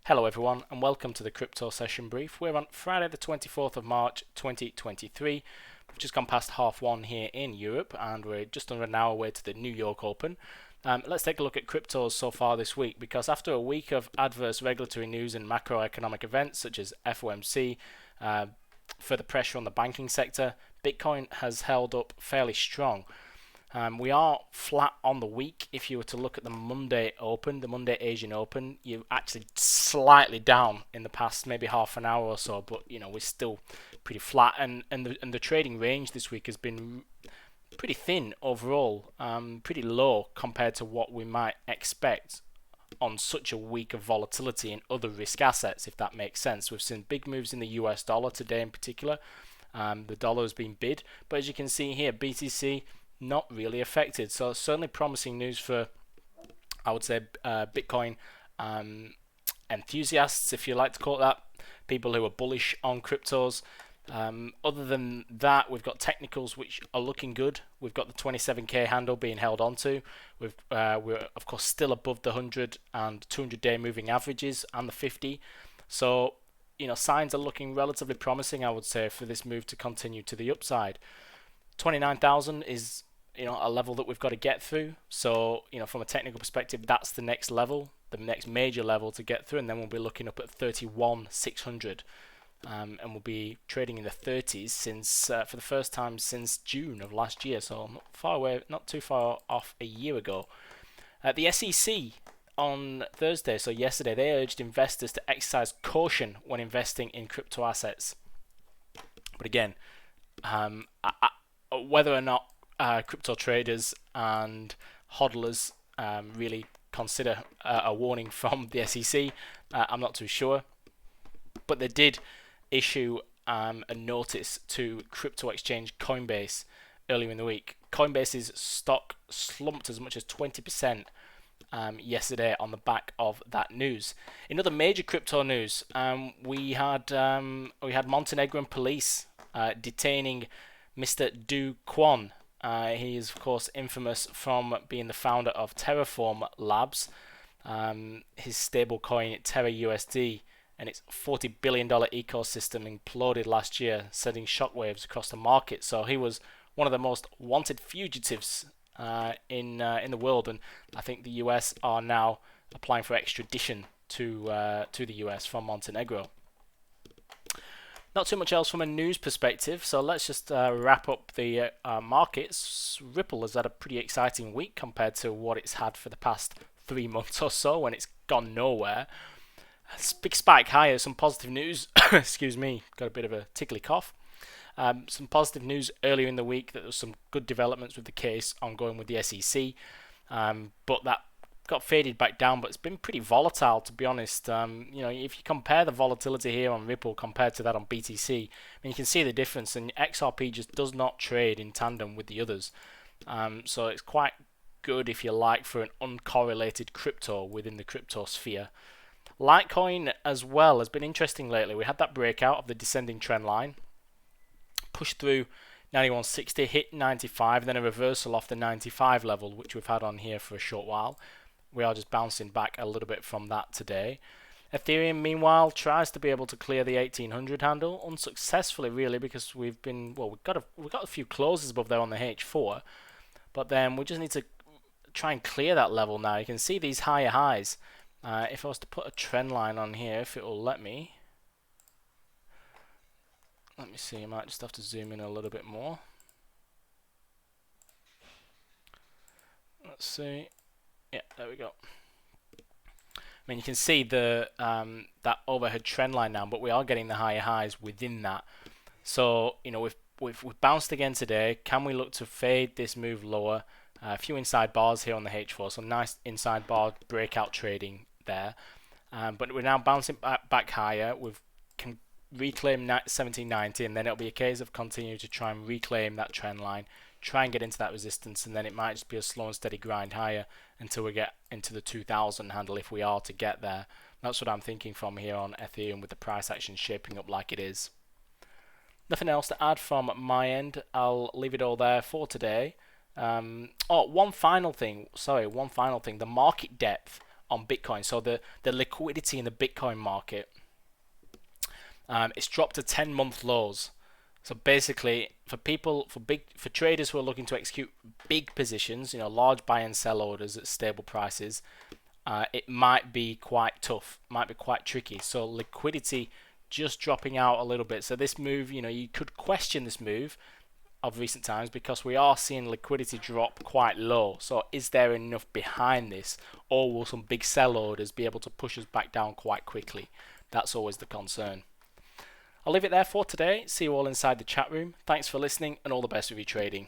Hello everyone and welcome to the crypto session brief. We're on Friday the 24th of March 2023. We've just gone past half one here in Europe and we're just under an hour away to the New York Open. Let's take a look at cryptos so far this week, because after a week of adverse regulatory news and macroeconomic events such as FOMC, further pressure on the banking sector, Bitcoin has held up fairly strong. We are flat on the week. If you were to look at the Monday Open, the Monday Asian Open, you're actually slightly down in the past maybe half an hour or so, but we're still pretty flat. And the trading range this week has been pretty thin overall, pretty low compared to what we might expect on such a week of volatility in other risk assets, if that makes sense. We've seen big moves in the US dollar today in particular. The dollar has been bid, but as you can see here, BTC not really affected. So certainly promising news for, I would say, Bitcoin enthusiasts, if you like to call it that, people who are bullish on cryptos. Other than that, we've got technicals which are looking good. We've got the 27k handle being held onto. We're of course still above the 100 and 200-day moving averages and the 50. So signs are looking relatively promising, I would say, for this move to continue to the upside. 29,000 is a level that we've got to get through. So from a technical perspective, that's the next level, the next major level to get through, and then we'll be looking up at 31,600, and we'll be trading in the 30s since for the first time since June of last year. So not far away, not too far off a year ago. The SEC on Thursday, so yesterday, they urged investors to exercise caution when investing in crypto assets. But again, whether or not crypto traders and hodlers really consider a warning from the SEC, I'm not too sure. But they did issue a notice to crypto exchange Coinbase earlier in the week. Coinbase's stock slumped as much as 20% yesterday on the back of that news. In other major crypto news, we had Montenegrin police detaining Mr. Do Kwon. He is, of course, infamous from being the founder of Terraform Labs. His stablecoin Terra USD and its $40 billion ecosystem imploded last year, sending shockwaves across the market. So he was one of the most wanted fugitives in the world, and I think the US are now applying for extradition to the US from Montenegro. Not too much else from a news perspective, so let's just wrap up the markets. Ripple has had a pretty exciting week compared to what it's had for the past 3 months or so, when it's gone nowhere. Big spike higher, some positive news. Excuse me, got a bit of a tickly cough. Some positive news earlier in the week that there was some good developments with the case ongoing with the SEC, but that got faded back down. But it's been pretty volatile, to be honest. If you compare the volatility here on Ripple compared to that on BTC, I mean, you can see the difference, and XRP just does not trade in tandem with the others. So it's quite good, if you like, for an uncorrelated crypto within the crypto sphere. Litecoin as well has been interesting lately. We had that breakout of the descending trend line, pushed through 91.60, hit 95, then a reversal off the 95 level, which we've had on here for a short while. We are just bouncing back a little bit from that today. Ethereum, meanwhile, tries to be able to clear the 1800 handle, unsuccessfully really, because we've got a few closes above there on the H4, but then we just need to try and clear that level now. You can see these higher highs. If I was to put a trend line on here, if it will let me. Let me see, I might just have to zoom in a little bit more. Let's see. Yeah, there we go. I mean, you can see the that overhead trend line now, but we are getting the higher highs within that. So we've bounced again today. Can we look to fade this move lower? A few inside bars here on the H4, so nice inside bar breakout trading there. But we're now bouncing back higher. We've can reclaim 1790, and then it'll be a case of continuing to try and reclaim that trend line, try and get into that resistance, and then it might just be a slow and steady grind higher until we get into the 2000 handle, if we are to get there. That's what I'm thinking from here on Ethereum, with the price action shaping up like it is. Nothing else to add from my end. I'll leave it all there for today. One final thing. The market depth on Bitcoin. So the liquidity in the Bitcoin market, it's dropped to 10-month lows. So basically, for traders who are looking to execute big positions, large buy and sell orders at stable prices, it might be quite tough, might be quite tricky. So liquidity just dropping out a little bit. So this move, you could question this move of recent times because we are seeing liquidity drop quite low. So is there enough behind this, or will some big sell orders be able to push us back down quite quickly? That's always the concern. I'll leave it there for today. See you all inside the chat room. Thanks for listening, and all the best with your trading.